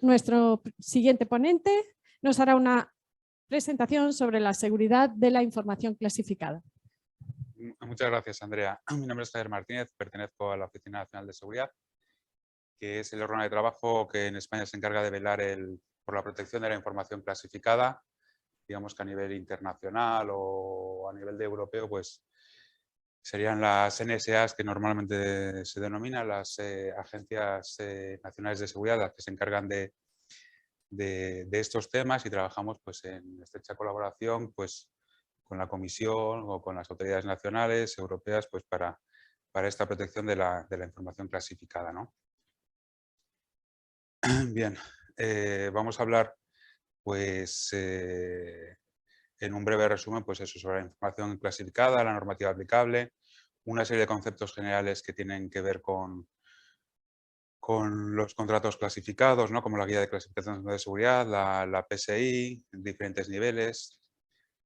nuestro siguiente ponente nos hará una presentación sobre la seguridad de la información clasificada. Muchas gracias, Andrea. Mi nombre es Javier Martínez, pertenezco a la Oficina Nacional de Seguridad, que es el órgano de trabajo que en España se encarga de velar por la protección de la información clasificada. Digamos que a nivel internacional o a nivel de europeo, pues serían las NSAs, que normalmente se denominan las agencias nacionales de seguridad, las que se encargan de estos temas, y trabajamos pues en estrecha colaboración pues con la Comisión o con las autoridades nacionales, europeas, pues para esta protección de la información clasificada, ¿no? Bien, vamos a hablar pues en un breve resumen pues eso, sobre la información clasificada, la normativa aplicable, una serie de conceptos generales que tienen que ver con los contratos clasificados, ¿no? Como la guía de clasificación de seguridad, la PSI, en diferentes niveles,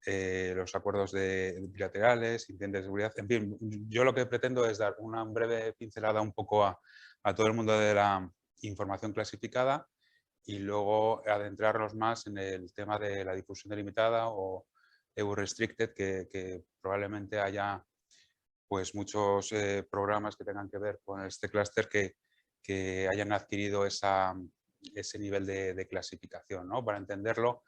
los acuerdos bilaterales, incidentes de seguridad. En fin, yo lo que pretendo es dar una breve pincelada un poco a todo el mundo de la información clasificada y luego adentrarnos más en el tema de la difusión delimitada o EU Restricted, que probablemente haya pues muchos programas que tengan que ver con este clúster que hayan adquirido ese nivel de clasificación, ¿no? Para entenderlo,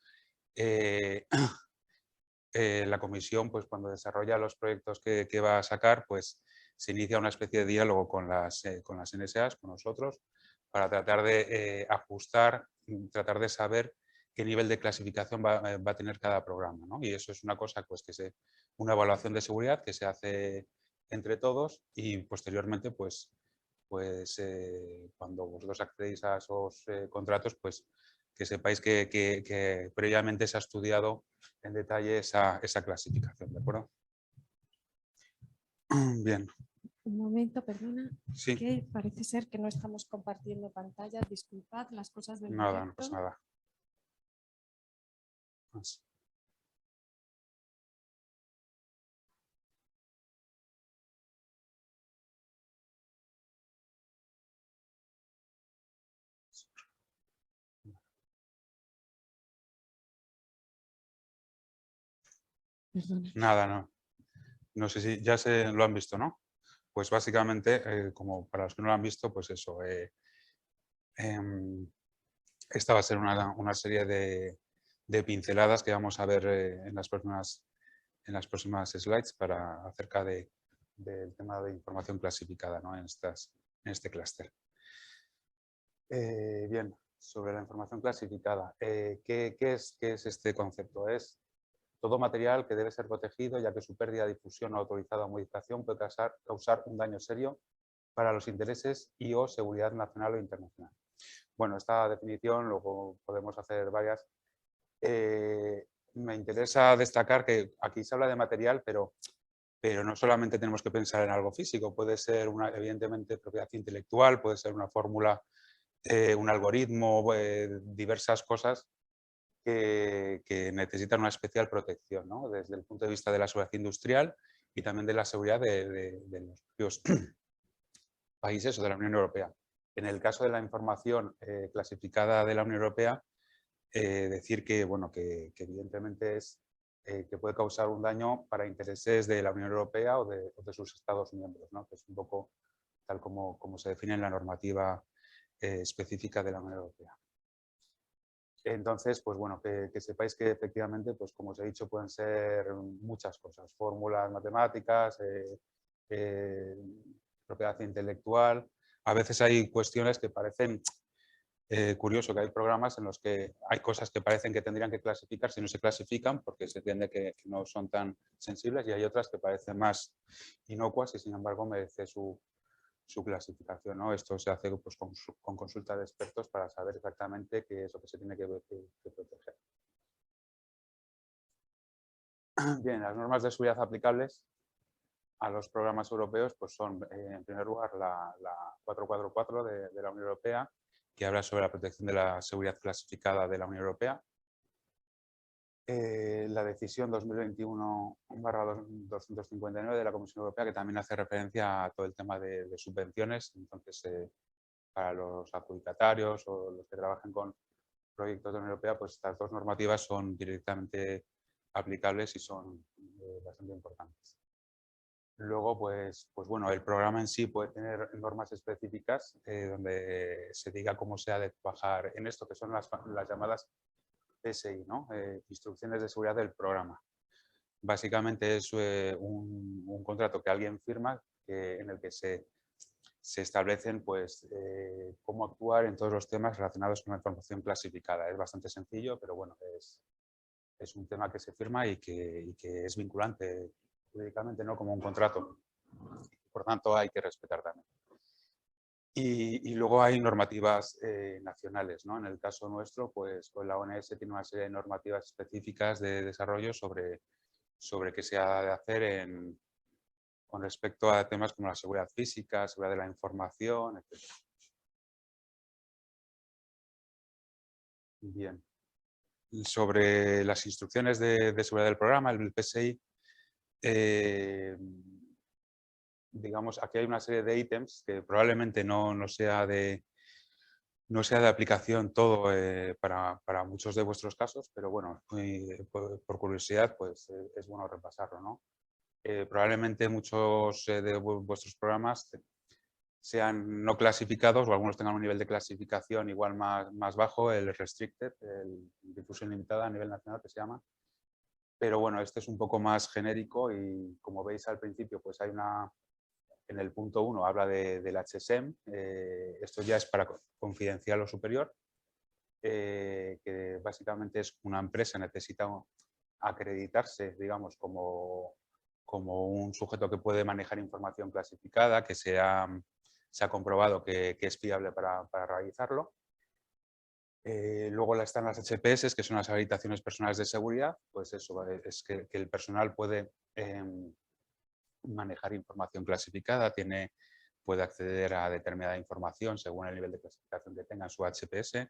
la comisión, pues cuando desarrolla los proyectos que va a sacar, pues se inicia una especie de diálogo con las NSAs, con nosotros, para tratar de ajustar, tratar de saber qué nivel de clasificación va a tener cada programa, ¿no? Y eso es una cosa, pues una evaluación de seguridad que se hace entre todos y posteriormente, pues cuando vosotros accedéis a esos contratos, pues que sepáis que previamente se ha estudiado en detalle esa clasificación, ¿de acuerdo? Bien. Un momento, perdona, Sí. que parece ser que no estamos compartiendo pantalla. Disculpad las cosas del Nada, directo. no pasa nada. Más. Perdona. Nada, no. No sé si ya lo han visto, ¿no? Pues básicamente, como para los que no lo han visto, pues eso. Esta va a ser una serie de pinceladas que vamos a ver en las próximas slides acerca del tema de información clasificada, ¿no? en este clúster. Bien, sobre la información clasificada. ¿Qué es este concepto? Es todo material que debe ser protegido, ya que su pérdida, difusión o autorizada modificación puede causar un daño serio para los intereses y o seguridad nacional o internacional. Bueno, esta definición, luego podemos hacer varias. Me interesa destacar que aquí se habla de material, pero no solamente tenemos que pensar en algo físico. Puede ser, evidentemente, propiedad intelectual, puede ser una fórmula, un algoritmo, diversas cosas que necesitan una especial protección, ¿no? Desde el punto de vista de la seguridad industrial y también de la seguridad de los propios países o de la Unión Europea. En el caso de la información clasificada de la Unión Europea, decir que, bueno, que evidentemente que puede causar un daño para intereses de la Unión Europea o de sus Estados miembros, ¿no? Que es un poco tal como se define en la normativa específica de la Unión Europea. Entonces, pues bueno, que sepáis que efectivamente, pues como os he dicho, pueden ser muchas cosas, fórmulas matemáticas, propiedad intelectual. A veces hay cuestiones que parecen curioso, que hay programas en los que hay cosas que parecen que tendrían que clasificarse y no se clasifican porque se entiende que no son tan sensibles, y hay otras que parecen más inocuas y sin embargo merece su clasificación, ¿no? Esto se hace pues, con consulta de expertos para saber exactamente qué es lo que se tiene que proteger. Bien, las normas de seguridad aplicables a los programas europeos pues son, en primer lugar, la 444 de la Unión Europea, que habla sobre la protección de la seguridad clasificada de la Unión Europea. La decisión 2021/259 de la Comisión Europea, que también hace referencia a todo el tema de subvenciones. Entonces, para los adjudicatarios o los que trabajen con proyectos de la Unión Europea, pues estas dos normativas son directamente aplicables y son bastante importantes. Luego, pues bueno, el programa en sí puede tener normas específicas donde se diga cómo se ha de trabajar en esto, que son las llamadas PSI, ¿no? Instrucciones de seguridad del programa. Básicamente es un contrato que alguien firma en el que se establecen pues, cómo actuar en todos los temas relacionados con la información clasificada. Es bastante sencillo, pero bueno, es un tema que se firma y que es vinculante jurídicamente, no como un contrato. Por tanto, hay que respetar también. Y luego hay normativas nacionales, ¿no? En el caso nuestro, pues la ONS tiene una serie de normativas específicas de desarrollo sobre qué se ha de hacer con respecto a temas como la seguridad física, seguridad de la información, etc. Bien. Sobre las instrucciones de seguridad del programa, el PSI, digamos, aquí hay una serie de ítems que probablemente no sea de aplicación todo para muchos de vuestros casos, pero bueno, por curiosidad, pues es bueno repasarlo, ¿no? Probablemente muchos de vuestros programas sean no clasificados o algunos tengan un nivel de clasificación igual más bajo, el restricted, el difusión limitada a nivel nacional que se llama. Pero bueno, este es un poco más genérico y como veis al principio, pues hay en el punto 1 habla del HSM, esto ya es para confidencial o superior, que básicamente es una empresa necesita acreditarse, digamos, como un sujeto que puede manejar información clasificada, que se ha comprobado que es fiable para realizarlo. Luego están las HPS, que son las habilitaciones personales de seguridad, pues eso, es que el personal puede manejar información clasificada, puede acceder a determinada información según el nivel de clasificación que tenga en su HPS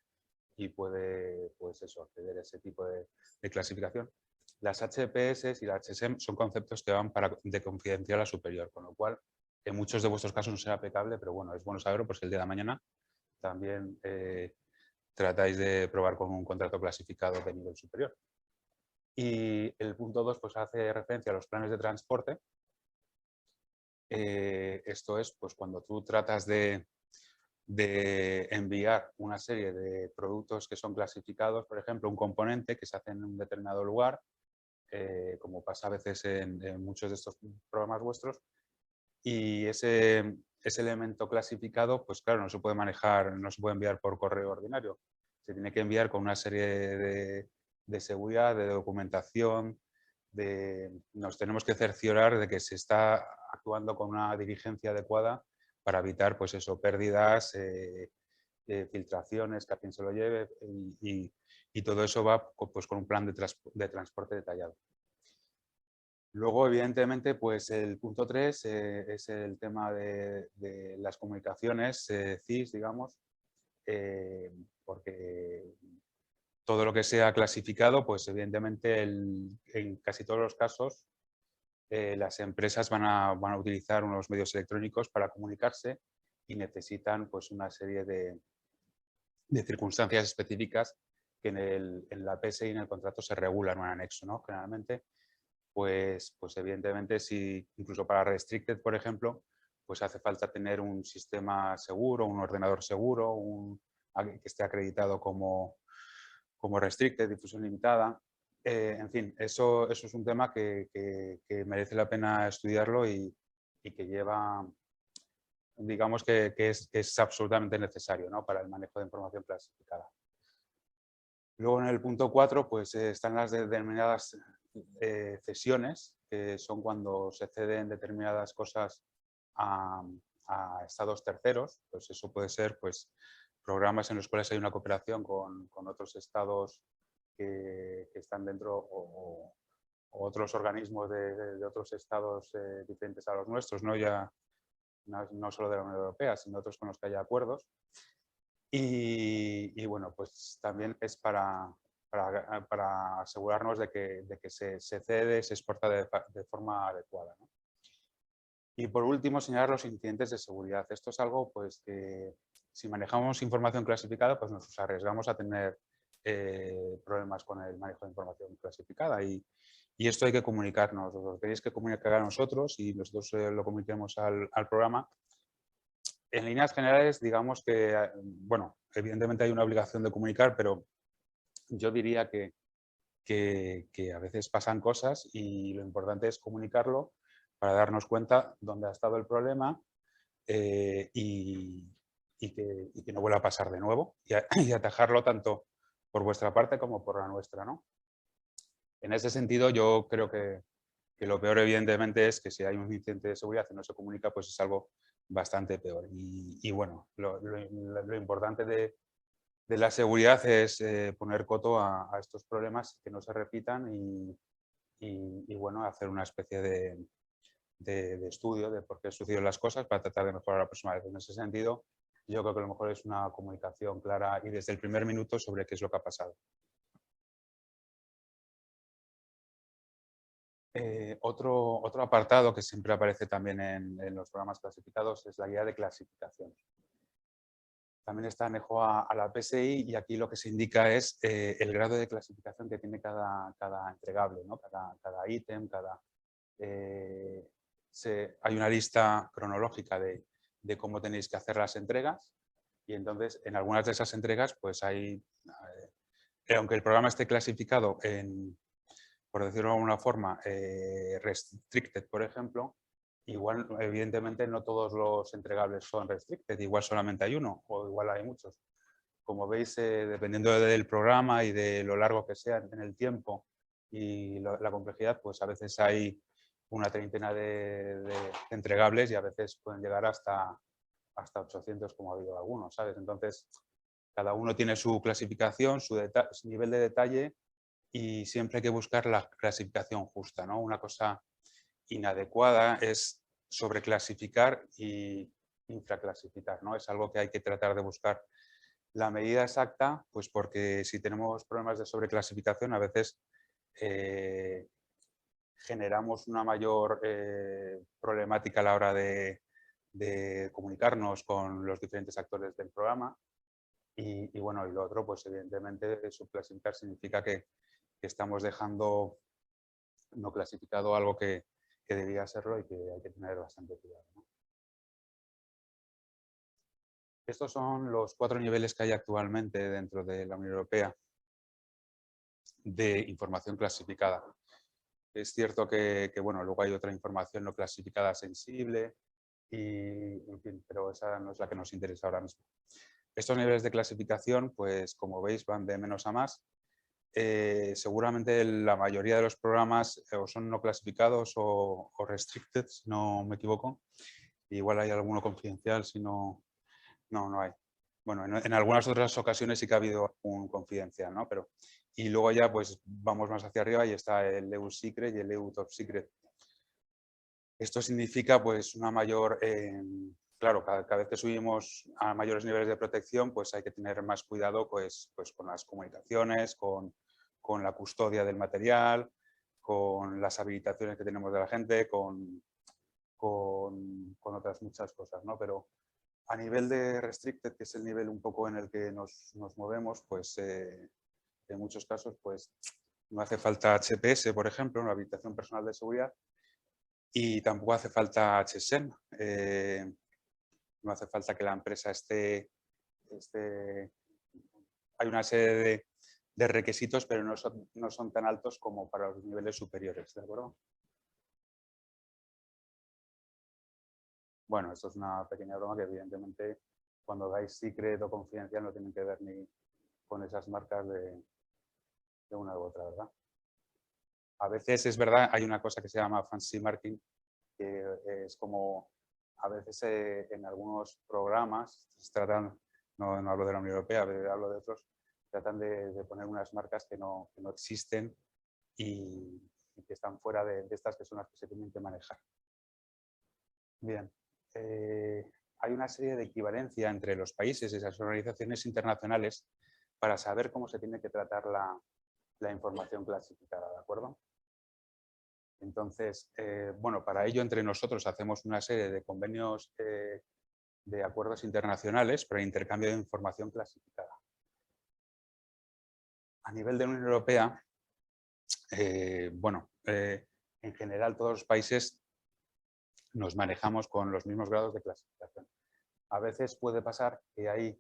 y puede, pues eso, acceder a ese tipo de clasificación. Las HPS y la HSM son conceptos que van de confidencial a superior, con lo cual en muchos de vuestros casos no será aplicable, pero bueno, es bueno saberlo porque el día de mañana también tratáis de probar con un contrato clasificado de nivel superior. Y el punto 2 pues hace referencia a los planes de transporte. Esto es pues cuando tú tratas de enviar una serie de productos que son clasificados, por ejemplo, un componente que se hace en un determinado lugar, como pasa a veces en muchos de estos programas vuestros, y ese elemento clasificado, pues claro, no se puede manejar, no se puede enviar por correo ordinario, se tiene que enviar con una serie de seguridad, de documentación, nos tenemos que cerciorar de que se está actuando con una diligencia adecuada para evitar, pues eso, pérdidas, filtraciones, que a quien se lo lleve y todo eso va pues, con un plan de transporte detallado. Luego, evidentemente, pues el punto 3 es el tema de las comunicaciones CIS, digamos, porque todo lo que sea clasificado, pues evidentemente en casi todos los casos las empresas van a utilizar unos medios electrónicos para comunicarse y necesitan pues una serie de circunstancias específicas que en la PSI y en el contrato se regulan en un anexo, ¿no? Generalmente, pues evidentemente si incluso para Restricted, por ejemplo, pues hace falta tener un sistema seguro, un ordenador seguro, alguien que esté acreditado como Restricted, difusión limitada. En fin, eso es un tema que merece la pena estudiarlo y que lleva, digamos que es absolutamente necesario, ¿no? Para el manejo de información clasificada. Luego en el punto 4 pues, están las determinadas cesiones, que son cuando se ceden determinadas cosas a estados terceros. Pues eso puede ser pues, programas en los cuales hay una cooperación con otros estados que están dentro o otros organismos de otros estados diferentes a los nuestros, no solo de la Unión Europea, sino otros con los que haya acuerdos. Y bueno, pues también es para asegurarnos de que se cede, se exporta de forma adecuada, ¿no? Y por último, señalar los incidentes de seguridad. Esto es algo pues, que si manejamos información clasificada, pues nos arriesgamos a tener problemas con el manejo de información clasificada y esto hay que comunicarnos, os tenéis que comunicar a nosotros y nosotros lo comuniquemos al programa. En líneas generales, digamos que, bueno, evidentemente hay una obligación de comunicar, pero yo diría que a veces pasan cosas y lo importante es comunicarlo para darnos cuenta dónde ha estado el problema y que no vuelva a pasar de nuevo y atajarlo tanto por vuestra parte como por la nuestra, ¿no? En ese sentido, yo creo que lo peor, evidentemente, es que si hay un incidente de seguridad y no se comunica, pues es algo bastante peor. Y bueno, lo importante de la seguridad es poner coto a estos problemas, que no se repitan y bueno, hacer una especie de estudio de por qué sucedieron las cosas para tratar de mejorar la próxima vez. En ese sentido, yo creo que lo mejor es una comunicación clara y desde el primer minuto sobre qué es lo que ha pasado. Otro apartado que siempre aparece también en los programas clasificados es la guía de clasificación. También está anejo a la PSI y aquí lo que se indica es el grado de clasificación que tiene cada entregable, ¿no? Cada ítem, hay una lista cronológica de cómo tenéis que hacer las entregas y entonces en algunas de esas entregas pues hay, aunque el programa esté clasificado en, por decirlo de alguna forma, restricted, por ejemplo, igual, evidentemente, no todos los entregables son restricted, igual solamente hay uno o igual hay muchos. Como veis, dependiendo del programa y de lo largo que sea en el tiempo y la complejidad, pues a veces hay una treintena de entregables y a veces pueden llegar hasta 800, como ha habido algunos, ¿sabes? Entonces, cada uno tiene su clasificación, su nivel de detalle y siempre hay que buscar la clasificación justa, ¿no? Una cosa inadecuada es sobreclasificar y infraclasificar, ¿no? Es algo que hay que tratar de buscar la medida exacta, pues porque si tenemos problemas de sobreclasificación a veces generamos una mayor problemática a la hora de comunicarnos con los diferentes actores del programa y bueno, y lo otro, pues evidentemente subclasificar significa que estamos dejando no clasificado algo que debía serlo y que hay que tener bastante cuidado, ¿no? Estos son los 4 niveles que hay actualmente dentro de la Unión Europea de información clasificada. Es cierto que bueno, luego hay otra información no clasificada sensible, en fin, pero esa no es la que nos interesa ahora mismo. Estos niveles de clasificación, pues como veis, van de menos a más. Seguramente la mayoría de los programas o son no clasificados o restricted, si no me equivoco. Igual hay alguno confidencial, si no hay. Bueno, en algunas otras ocasiones sí que ha habido un confidencial, ¿no? Pero, y luego ya pues vamos más hacia arriba y está el EU Secret y el EU Top Secret. Esto significa pues una mayor, claro, cada vez que subimos a mayores niveles de protección, pues hay que tener más cuidado pues con las comunicaciones, con la custodia del material, con las habilitaciones que tenemos de la gente, con otras muchas cosas, ¿no? Pero a nivel de restricted, que es el nivel un poco en el que nos movemos, pues en muchos casos pues no hace falta HPS, por ejemplo, una habilitación personal de seguridad, y tampoco hace falta HSEN. No hace falta que la empresa esté hay una serie de requisitos, pero no son tan altos como para los niveles superiores, ¿de acuerdo? Bueno, esto es una pequeña broma que evidentemente cuando dais secret o confidencial no tienen que ver ni con esas marcas de una u otra, ¿verdad? A veces es verdad, hay una cosa que se llama fancy marking, que es como a veces en algunos programas se tratan, no hablo de la Unión Europea, pero hablo de otros, tratan de poner unas marcas que no existen y que están fuera de estas que son las que se tienen que manejar. Bien, hay una serie de equivalencia entre los países y las organizaciones internacionales para saber cómo se tiene que tratar la información clasificada, ¿de acuerdo? Entonces, bueno, para ello entre nosotros hacemos una serie de convenios de acuerdos internacionales para el intercambio de información clasificada. A nivel de la Unión Europea, en general todos los países nos manejamos con los mismos grados de clasificación. A veces puede pasar que hay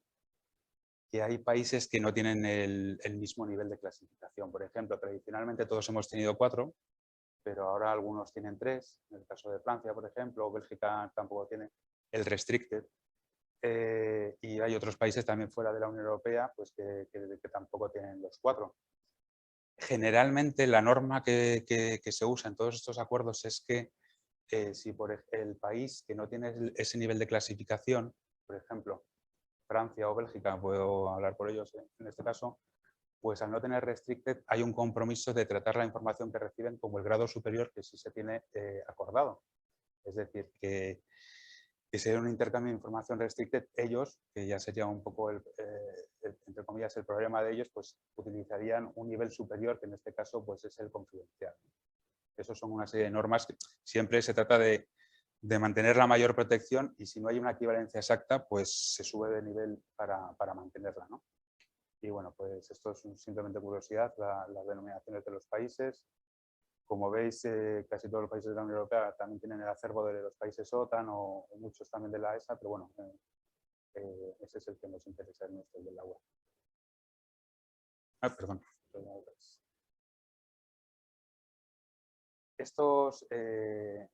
países que no tienen el mismo nivel de clasificación. Por ejemplo, tradicionalmente todos hemos tenido 4, pero ahora algunos tienen 3. En el caso de Francia, por ejemplo, o Bélgica tampoco tiene el restricted. Y hay otros países también fuera de la Unión Europea pues que tampoco tienen los 4. Generalmente la norma que se usa en todos estos acuerdos es que si por el país que no tiene ese nivel de clasificación, por ejemplo, Francia o Bélgica, puedo hablar por ellos en este caso, pues al no tener restricted hay un compromiso de tratar la información que reciben como el grado superior que sí se tiene acordado. Es decir, que sería un intercambio de información restricted, ellos, que ya sería un poco, entre comillas, el problema de ellos, pues utilizarían un nivel superior, que en este caso pues es el confidencial. Esos son una serie de normas que siempre se trata de mantener la mayor protección y si no hay una equivalencia exacta, pues se sube de nivel para mantenerla, ¿no? Y bueno, pues esto es simplemente curiosidad, las denominaciones de los países. Como veis, casi todos los países de la Unión Europea también tienen el acervo de los países OTAN o muchos también de la ESA, pero bueno, ese es el que nos interesa en nuestro del agua. Perdón.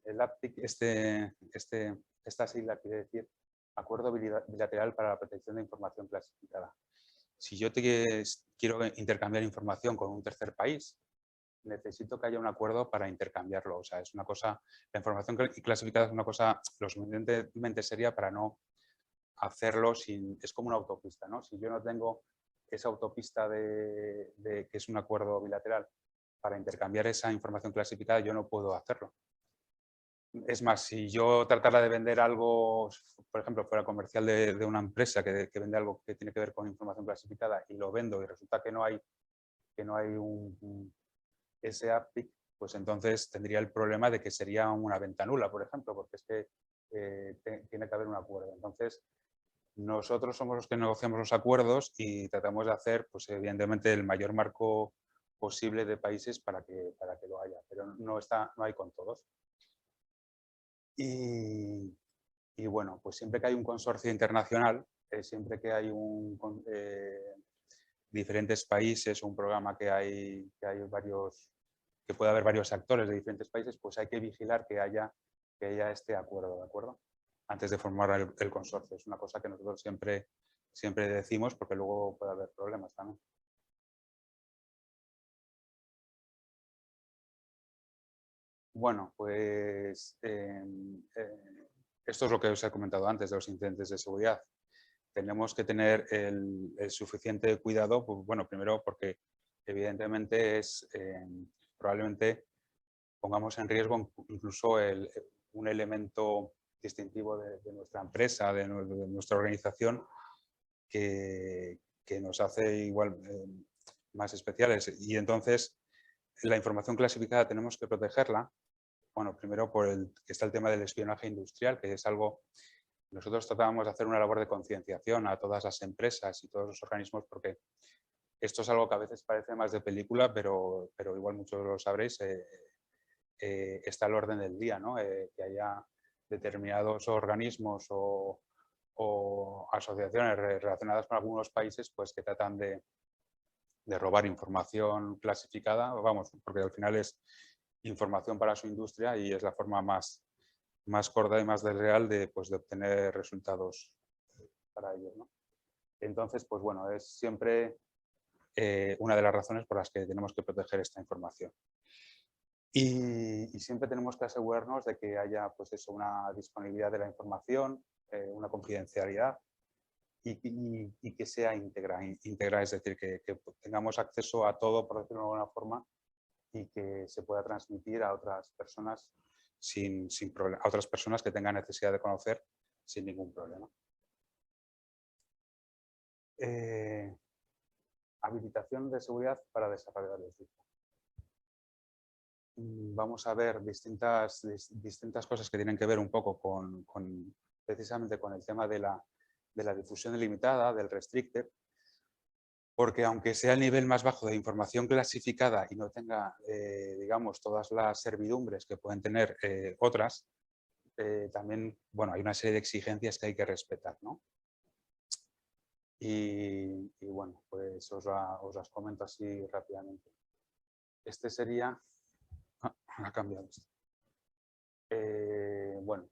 El APTIC, esta sigla quiere decir Acuerdo Bilateral para la Protección de Información Clasificada. Si yo quiero intercambiar información con un tercer país, necesito que haya un acuerdo para intercambiarlo. O sea, es una cosa, la información clasificada es una cosa lo suficientemente seria para no hacerlo sin, es como una autopista, ¿no? Si yo no tengo esa autopista que es un acuerdo bilateral para intercambiar esa información clasificada, yo no puedo hacerlo. Es más, si yo tratara de vender algo, por ejemplo, fuera comercial de una empresa que vende algo que tiene que ver con información clasificada y lo vendo y resulta que no hay ese APTIC, pues entonces tendría el problema de que sería una venta nula, por ejemplo, porque es que tiene que haber un acuerdo. Entonces, nosotros somos los que negociamos los acuerdos y tratamos de hacer, pues evidentemente, el mayor marco posible de países para que lo haya, pero no hay con todos. Y bueno, pues siempre que hay un consorcio internacional, siempre que hay diferentes países, un programa que puede haber varios actores de diferentes países, pues hay que vigilar que haya este acuerdo, ¿de acuerdo? Antes de formar el consorcio. Es una cosa que nosotros siempre decimos porque luego puede haber problemas también. Bueno, pues esto es lo que os he comentado antes de los incidentes de seguridad. Tenemos que tener el suficiente cuidado, pues, bueno, primero porque evidentemente probablemente pongamos en riesgo incluso un elemento distintivo de nuestra empresa, de nuestra organización, que nos hace igual más especiales. Y entonces la información clasificada tenemos que protegerla. Bueno, primero que está el tema del espionaje industrial, que es algo, nosotros tratábamos de hacer una labor de concienciación a todas las empresas y todos los organismos, porque esto es algo que a veces parece más de película, pero igual muchos lo sabréis, está al orden del día, ¿no? Que haya determinados organismos o asociaciones relacionadas con algunos países pues, que tratan de robar información clasificada, vamos, porque al final es información para su industria y es la forma más corta y más desleal de obtener resultados para ellos, ¿no? Entonces, pues bueno, es siempre una de las razones por las que tenemos que proteger esta información. Y siempre tenemos que asegurarnos de que haya pues eso, una disponibilidad de la información, una confidencialidad y que sea íntegra, es decir, que tengamos acceso a todo, por decirlo de alguna forma, y que se pueda transmitir a otras personas sin problema, a otras personas que tengan necesidad de conocer sin ningún problema. Habilitación de seguridad para desarrolladores. Vamos a ver distintas cosas que tienen que ver un poco con precisamente con el tema de la difusión limitada, del restricted, porque aunque sea el nivel más bajo de información clasificada y no tenga, digamos, todas las servidumbres que pueden tener otras, también, bueno, hay una serie de exigencias que hay que respetar, ¿no? Y bueno, pues os las comento así rápidamente. Este sería... ha cambiado esto. Bueno,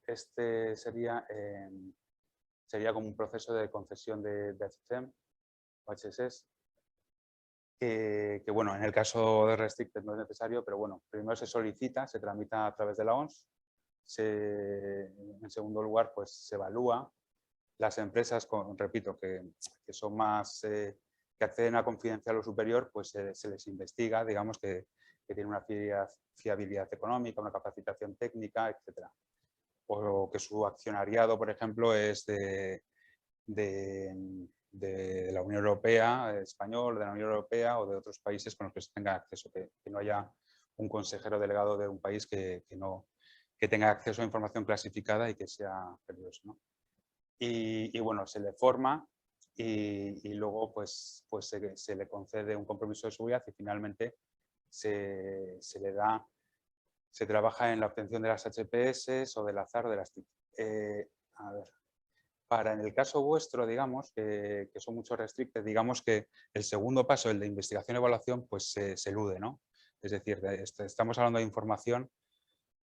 este sería como un proceso de concesión de HSM o HSS, que bueno, en el caso de Restricted no es necesario, pero bueno, primero se solicita, se tramita a través de la ONS, en segundo lugar, pues se evalúa. Las empresas, repito, que son más, que acceden a confidencial o superior, pues se les investiga, digamos, que tienen una fiabilidad económica, una capacitación técnica, etcétera. O que su accionariado, por ejemplo, es de la Unión Europea, español, de la Unión Europea o de otros países con los que se tenga acceso, que no haya un consejero delegado de un país que tenga acceso a información clasificada y que sea peligroso, ¿no? Y bueno, se le forma y luego pues se le concede un compromiso de seguridad y finalmente se trabaja en la obtención de las HPS o del azar o de las TIC. A ver, en el caso vuestro, digamos, que son muchos restricted, digamos que el segundo paso, el de investigación y evaluación, pues se elude, ¿no? Es decir, estamos hablando de información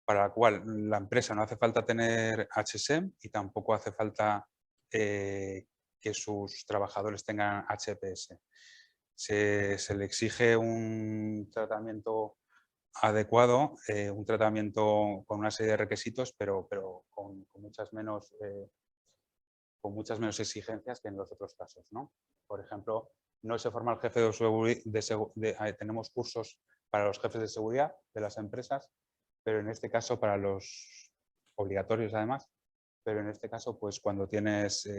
para la cual la empresa no hace falta tener HSM y tampoco hace falta que sus trabajadores tengan HPS. Se le exige un tratamiento adecuado, un tratamiento con una serie de requisitos, pero con muchas menos exigencias que en los otros casos, ¿no? Por ejemplo, no se forma el jefe de seguridad, tenemos cursos para los jefes de seguridad de las empresas, pero en este caso para los obligatorios además, pero en este caso pues cuando tienes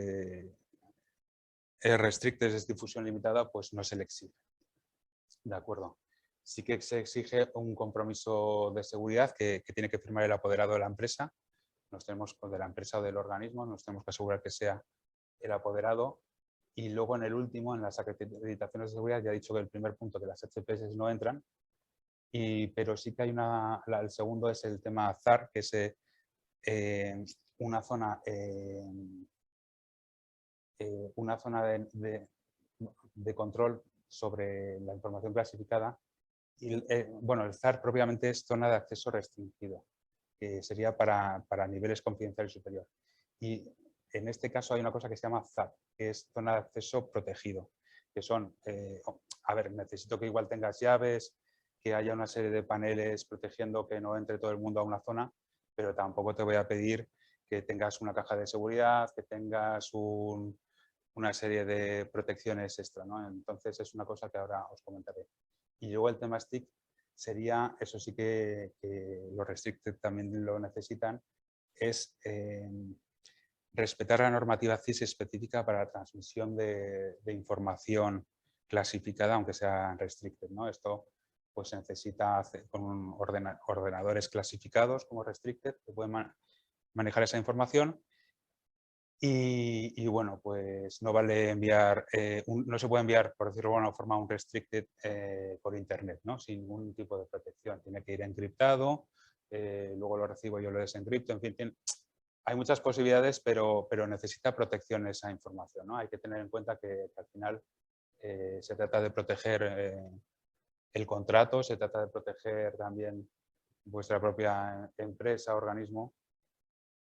restricted es difusión limitada, pues no se le exige. De acuerdo. Sí que se exige un compromiso de seguridad que tiene que firmar el apoderado de la empresa. De la empresa o del organismo, nos tenemos que asegurar que sea el apoderado. Y luego en el último, en las acreditaciones de seguridad, ya he dicho que el primer punto, que las HPS no entran, pero sí que hay el segundo es el tema ZAR, que es una zona de control sobre la información clasificada. Y, bueno, el ZAR propiamente es zona de acceso restringido, que sería para niveles confidencial y superior. Y en este caso hay una cosa que se llama ZAP, que es zona de acceso protegido, que son, a ver, necesito que igual tengas llaves, que haya una serie de paneles protegiendo que no entre todo el mundo a una zona, pero tampoco te voy a pedir que tengas una caja de seguridad, que tengas una serie de protecciones extra, ¿no? Entonces es una cosa que ahora os comentaré. Y luego el tema stick sería, eso sí que los restricted también lo necesitan, es respetar la normativa CIS específica para la transmisión de información clasificada, aunque sea restricted, ¿no? Esto pues se necesita hacer con ordenadores clasificados como restricted que pueden manejar esa información. Y bueno, pues no vale enviar, no se puede enviar, por decirlo de alguna forma, un restricted por internet, ¿no? Sin ningún tipo de protección. Tiene que ir encriptado, luego lo recibo yo, lo desencripto, en fin, hay muchas posibilidades, pero necesita protección esa información, ¿no? Hay que tener en cuenta que al final se trata de proteger el contrato, se trata de proteger también vuestra propia empresa, organismo.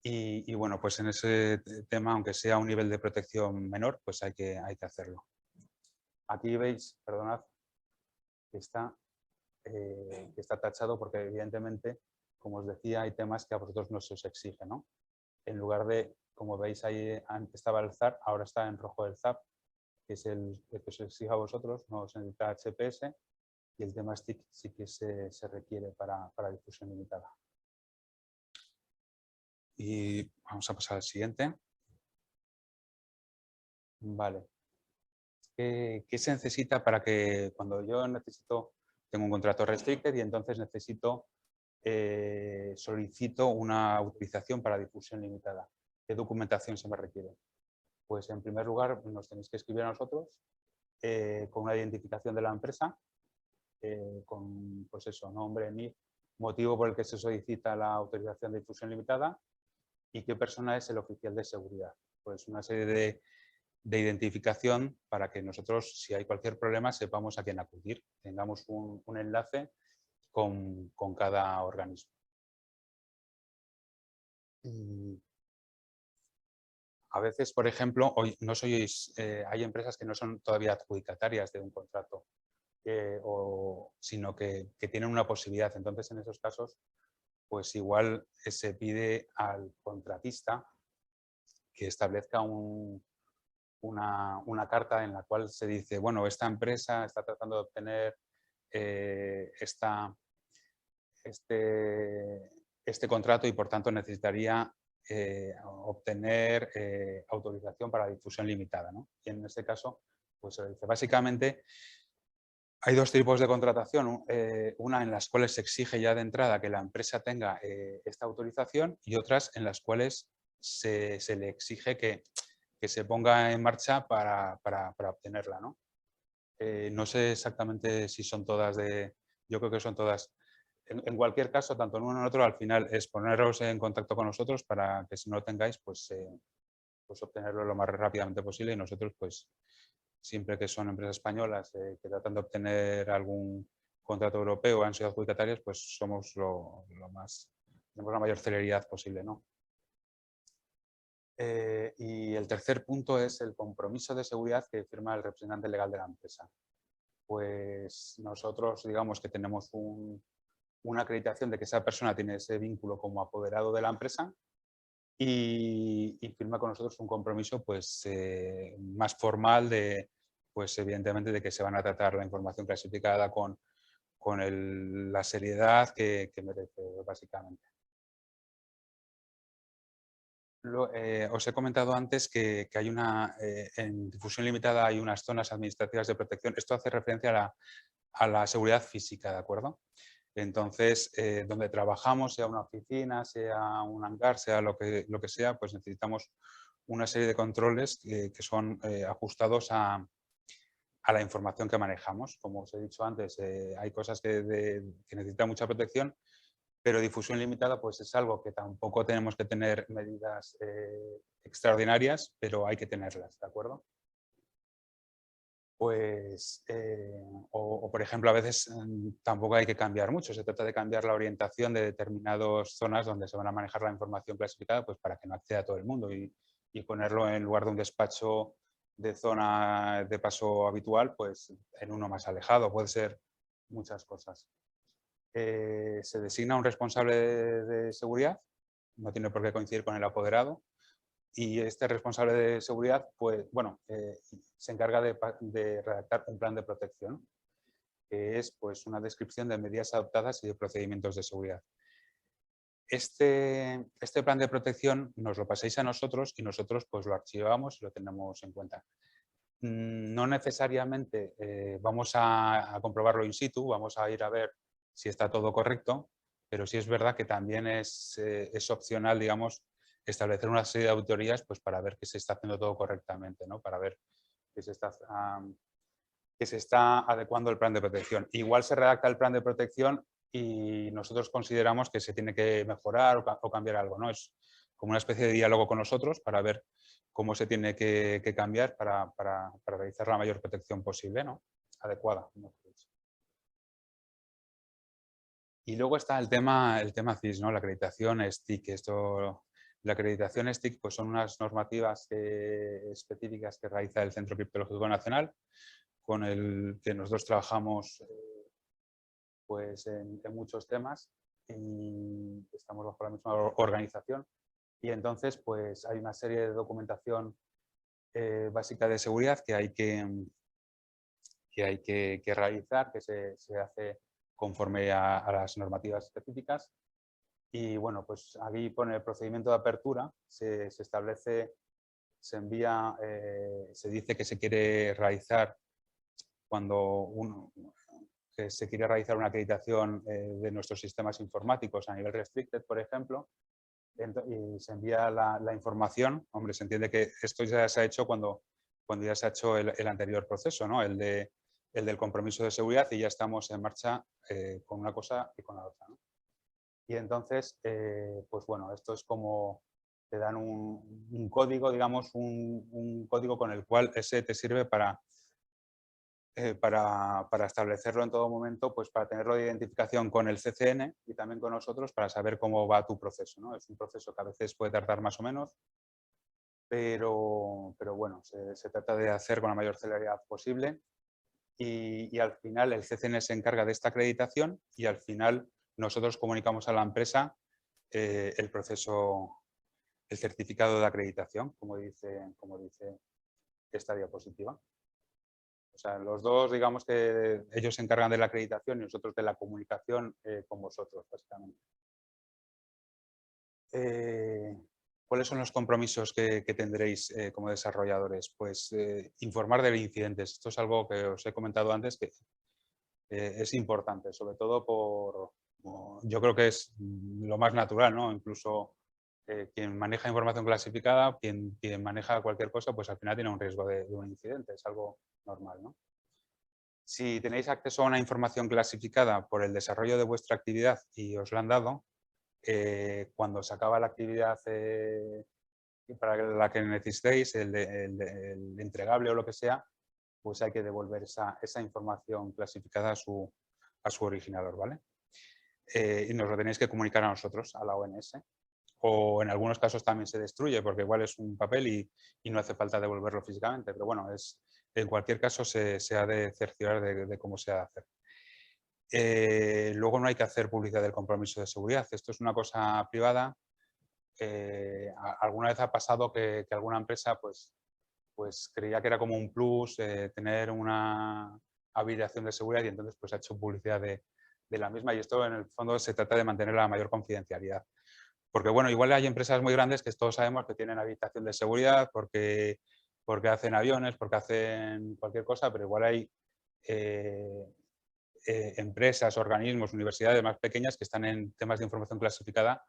Y bueno, pues en ese tema, aunque sea un nivel de protección menor, pues hay que hacerlo. Aquí veis, perdonad, que está tachado porque evidentemente, como os decía, hay temas que a vosotros no se os exige, ¿no? En lugar de, como veis ahí, antes estaba el ZAR, ahora está en rojo el ZAP, que es el que os exige a vosotros, no se necesita HPS, y el tema STIC sí que se requiere para difusión limitada. Y vamos a pasar al siguiente. Vale. ¿Qué se necesita para que cuando yo tengo un contrato restricted y entonces solicito una autorización para difusión limitada? ¿Qué documentación se me requiere? Pues en primer lugar nos tenéis que escribir a nosotros con una identificación de la empresa, con pues eso, nombre, NIF, motivo por el que se solicita la autorización de difusión limitada y qué persona es el oficial de seguridad. Pues una serie de identificación para que nosotros, si hay cualquier problema, sepamos a quién acudir, tengamos un enlace con cada organismo. Y a veces, por ejemplo, hoy no sois, hay empresas que no son todavía adjudicatarias de un contrato, sino que tienen una posibilidad. Entonces, en esos casos, pues igual se pide al contratista que establezca una carta en la cual se dice, bueno, esta empresa está tratando de obtener este contrato y por tanto necesitaría obtener autorización para difusión limitada, ¿no? Y en este caso, pues se dice, básicamente hay dos tipos de contratación, una en las cuales se exige ya de entrada que la empresa tenga esta autorización y otras en las cuales se le exige que se ponga en marcha para obtenerla, ¿no? No sé exactamente si son todas yo creo que son todas. En cualquier caso, tanto en uno como en otro, al final es poneros en contacto con nosotros para que si no lo tengáis, pues obtenerlo lo más rápidamente posible y nosotros, pues siempre que son empresas españolas que tratan de obtener algún contrato europeo o han sido adjudicatarias, pues somos tenemos la mayor celeridad posible, ¿no? Y el tercer punto es el compromiso de seguridad que firma el representante legal de la empresa. Pues nosotros, digamos que tenemos una acreditación de que esa persona tiene ese vínculo como apoderado de la empresa y firma con nosotros un compromiso pues, más formal de, pues evidentemente, de que se van a tratar la información clasificada con la seriedad que merece, básicamente. Os he comentado antes que hay en difusión limitada hay unas zonas administrativas de protección. Esto hace referencia a la seguridad física, ¿de acuerdo? Entonces, donde trabajamos, sea una oficina, sea un hangar, sea lo que sea, pues necesitamos una serie de controles que son ajustados a la información que manejamos. Como os he dicho antes, hay cosas que necesitan mucha protección, pero difusión limitada pues es algo que tampoco tenemos que tener medidas extraordinarias, pero hay que tenerlas, ¿de acuerdo? Pues, por ejemplo, a veces tampoco hay que cambiar mucho, se trata de cambiar la orientación de determinadas zonas donde se van a manejar la información clasificada pues para que no acceda a todo el mundo y ponerlo en lugar de un despacho de zona de paso habitual, pues en uno más alejado, puede ser muchas cosas. Se designa un responsable de seguridad, no tiene por qué coincidir con el apoderado, y este responsable de seguridad, pues, bueno, se encarga de redactar un plan de protección, que es pues, una descripción de medidas adoptadas y de procedimientos de seguridad. Este plan de protección nos lo pasáis a nosotros y nosotros pues, lo archivamos y lo tenemos en cuenta. No necesariamente vamos a comprobarlo in situ, vamos a ir a ver si está todo correcto, pero sí es verdad que también es opcional, digamos, establecer una serie de auditorías pues, para ver que se está haciendo todo correctamente, ¿no? Para ver que se está adecuando el plan de protección. Igual se redacta el plan de protección y nosotros consideramos que se tiene que mejorar o cambiar algo, ¿no? Es como una especie de diálogo con nosotros para ver cómo se tiene que cambiar para realizar la mayor protección posible, ¿no? Adecuada. Y luego está el tema CIS, ¿no? La acreditación STIC. La acreditación STIC pues son unas normativas específicas que realiza el Centro Criptológico Nacional, con el que nosotros trabajamos pues, en muchos temas y estamos bajo la misma organización. Y entonces pues, hay una serie de documentación básica de seguridad que hay que realizar, que se hace conforme a las normativas específicas. Y bueno, pues aquí pone el procedimiento de apertura, se establece, se envía, se dice que se quiere realizar que se quiere realizar una acreditación de nuestros sistemas informáticos a nivel restricted, por ejemplo, y se envía la información. Hombre, se entiende que esto ya se ha hecho cuando ya se ha hecho el anterior proceso, ¿no? El del compromiso de seguridad, y ya estamos en marcha con una cosa y con la otra, ¿no? Y entonces, pues bueno, esto es como te dan un código, digamos, un código con el cual ese te sirve para establecerlo en todo momento, pues para tenerlo de identificación con el CCN y también con nosotros para saber cómo va tu proceso, ¿no? Es un proceso que a veces puede tardar más o menos, pero bueno, se trata de hacer con la mayor celeridad posible y al final el CCN se encarga de esta acreditación y al final nosotros comunicamos a la empresa el proceso, el certificado de acreditación, como dice esta diapositiva. O sea, los dos, digamos que ellos se encargan de la acreditación y nosotros de la comunicación con vosotros, básicamente. ¿Cuáles son los compromisos que tendréis como desarrolladores? Pues informar de incidentes. Esto es algo que os he comentado antes que es importante, sobre todo yo creo que es lo más natural, ¿no? Incluso quien maneja información clasificada, quien maneja cualquier cosa, pues al final tiene un riesgo de un incidente, es algo normal, ¿no? Si tenéis acceso a una información clasificada por el desarrollo de vuestra actividad y os la han dado, cuando se acaba la actividad para la que necesitéis, el entregable o lo que sea, pues hay que devolver esa información clasificada a su originador, ¿vale? Y nos lo tenéis que comunicar a nosotros, a la ONS. O en algunos casos también se destruye, porque igual es un papel y no hace falta devolverlo físicamente. Pero bueno, en cualquier caso se ha de cerciorar de cómo se ha de hacer. Luego no hay que hacer publicidad del compromiso de seguridad. Esto es una cosa privada. Alguna vez ha pasado que alguna empresa pues creía que era como un plus tener una habilitación de seguridad y entonces pues ha hecho publicidad de la misma, y esto en el fondo se trata de mantener la mayor confidencialidad. Porque bueno, igual hay empresas muy grandes que todos sabemos que tienen habilitación de seguridad porque hacen aviones, porque hacen cualquier cosa, pero igual hay empresas, organismos, universidades más pequeñas que están en temas de información clasificada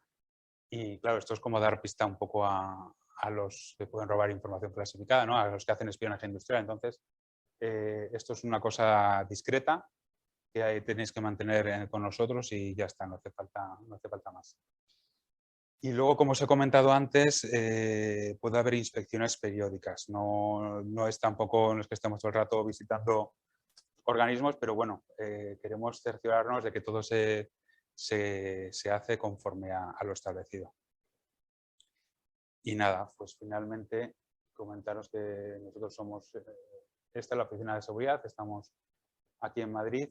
y claro, esto es como dar pista un poco a los que pueden robar información clasificada, ¿no? A los que hacen espionaje industrial. Entonces, esto es una cosa discreta que ahí tenéis que mantener con nosotros y ya está, no hace falta más. Y luego, como os he comentado antes, puede haber inspecciones periódicas. No es tampoco, no es que estemos todo el rato visitando organismos, pero bueno, queremos cerciorarnos de que todo se hace conforme a lo establecido. Y nada, pues finalmente comentaros que nosotros somos, esta es la oficina de seguridad, estamos aquí en Madrid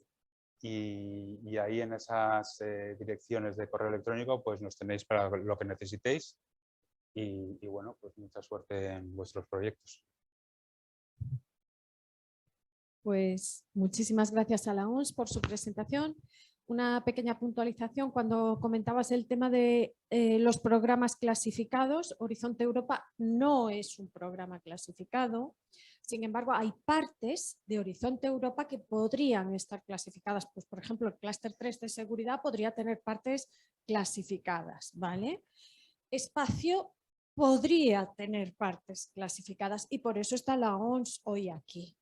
y ahí en esas direcciones de correo electrónico pues nos tenéis para lo que necesitéis y bueno, pues mucha suerte en vuestros proyectos. Pues muchísimas gracias a la ONS por su presentación. Una pequeña puntualización cuando comentabas el tema de los programas clasificados. Horizonte Europa no es un programa clasificado. Sin embargo, hay partes de Horizonte Europa que podrían estar clasificadas. Pues, por ejemplo, el clúster 3 de seguridad podría tener partes clasificadas, ¿vale? Espacio podría tener partes clasificadas y por eso está la ONS hoy aquí.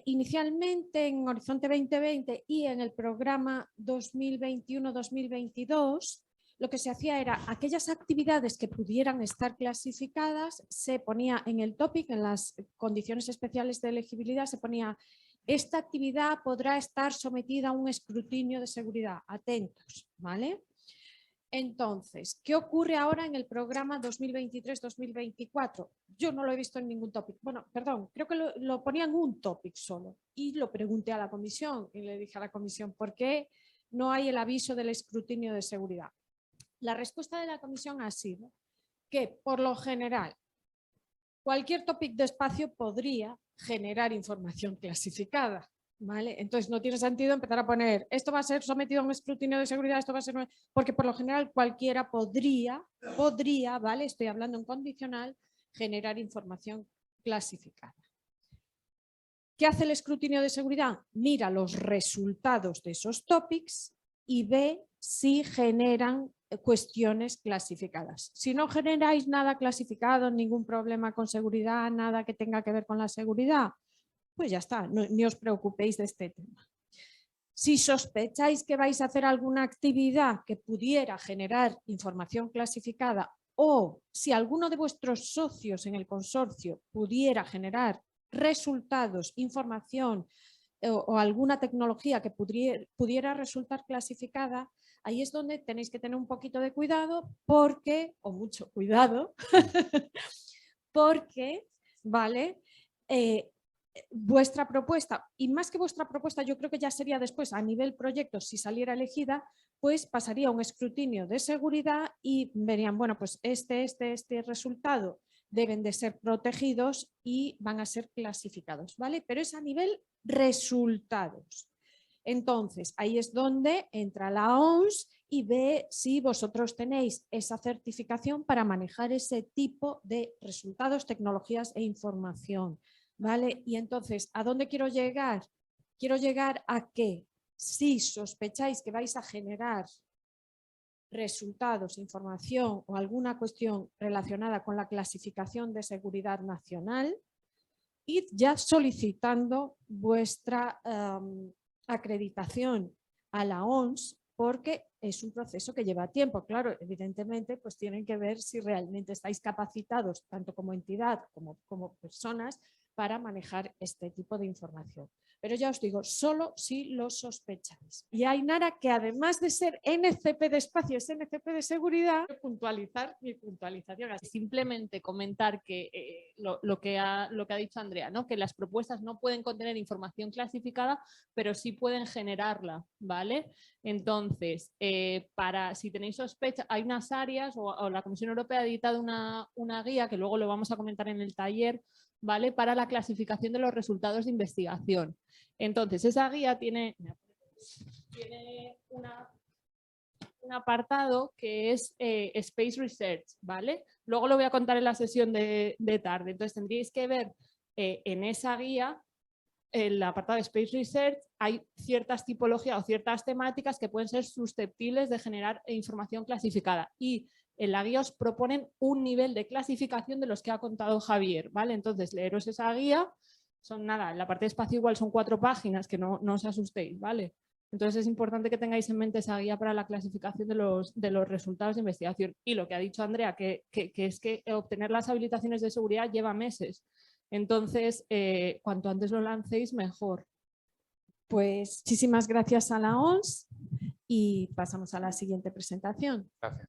Inicialmente en Horizonte 2020 y en el programa 2021-2022 lo que se hacía era aquellas actividades que pudieran estar clasificadas se ponía en el topic, en las condiciones especiales de elegibilidad se ponía esta actividad podrá estar sometida a un escrutinio de seguridad, atentos, ¿vale? Entonces, ¿qué ocurre ahora en el programa 2023-2024? Yo no lo he visto en ningún topic. Bueno, perdón, creo que lo ponían un topic solo y lo pregunté a la comisión y le dije a la comisión, ¿por qué no hay el aviso del escrutinio de seguridad? La respuesta de la comisión ha sido que, por lo general, cualquier topic de espacio podría generar información clasificada. ¿Vale? Entonces no tiene sentido empezar a poner esto va a ser sometido a un escrutinio de seguridad, esto va a ser, porque por lo general cualquiera podría, ¿vale? Estoy hablando en condicional, generar información clasificada. ¿Qué hace el escrutinio de seguridad? Mira los resultados de esos topics y ve si generan cuestiones clasificadas. Si no generáis nada clasificado, ningún problema con seguridad, nada que tenga que ver con la seguridad, pues ya está, ni os preocupéis de este tema. Si sospecháis que vais a hacer alguna actividad que pudiera generar información clasificada o si alguno de vuestros socios en el consorcio pudiera generar resultados, información o alguna tecnología que pudiera resultar clasificada, ahí es donde tenéis que tener un poquito de cuidado porque, o mucho cuidado, porque, ¿vale? Vuestra propuesta, y más que vuestra propuesta, yo creo que ya sería después a nivel proyecto, si saliera elegida, pues pasaría un escrutinio de seguridad y verían, bueno, pues este resultado deben de ser protegidos y van a ser clasificados, ¿vale? Pero es a nivel resultados. Entonces, ahí es donde entra la OMS y ve si vosotros tenéis esa certificación para manejar ese tipo de resultados, tecnologías e información, ¿vale? Y entonces, ¿a dónde quiero llegar? Quiero llegar a que si sospecháis que vais a generar resultados, información o alguna cuestión relacionada con la clasificación de seguridad nacional, id ya solicitando vuestra acreditación a la OMS porque es un proceso que lleva tiempo. Claro, evidentemente, pues tienen que ver si realmente estáis capacitados, tanto como entidad como personas, para manejar este tipo de información. Pero ya os digo, solo si lo sospecháis. Y Ainara, que además de ser NCP de espacio, es NCP de seguridad, puntualizar mi puntualización. Simplemente comentar que lo que ha dicho Andrea, ¿no? Que las propuestas no pueden contener información clasificada, pero sí pueden generarla, ¿vale? Entonces, si tenéis sospecha, hay unas áreas, o la Comisión Europea ha editado una guía, que luego lo vamos a comentar en el taller, ¿vale? Para la clasificación de los resultados de investigación. Entonces, esa guía tiene un apartado que es Space Research, ¿vale? Luego lo voy a contar en la sesión de tarde. Entonces, tendríais que ver en esa guía, en el apartado de Space Research, hay ciertas tipologías o ciertas temáticas que pueden ser susceptibles de generar información clasificada. Y en la guía os proponen un nivel de clasificación de los que ha contado Javier, ¿vale? Entonces, leeros esa guía, son nada, en la parte de espacio igual son 4 páginas, que no os asustéis, ¿vale? Entonces es importante que tengáis en mente esa guía para la clasificación de los resultados de investigación. Y lo que ha dicho Andrea, que es que obtener las habilitaciones de seguridad lleva meses. Entonces, cuanto antes lo lancéis, mejor. Pues muchísimas gracias a la OMS y pasamos a la siguiente presentación. Gracias.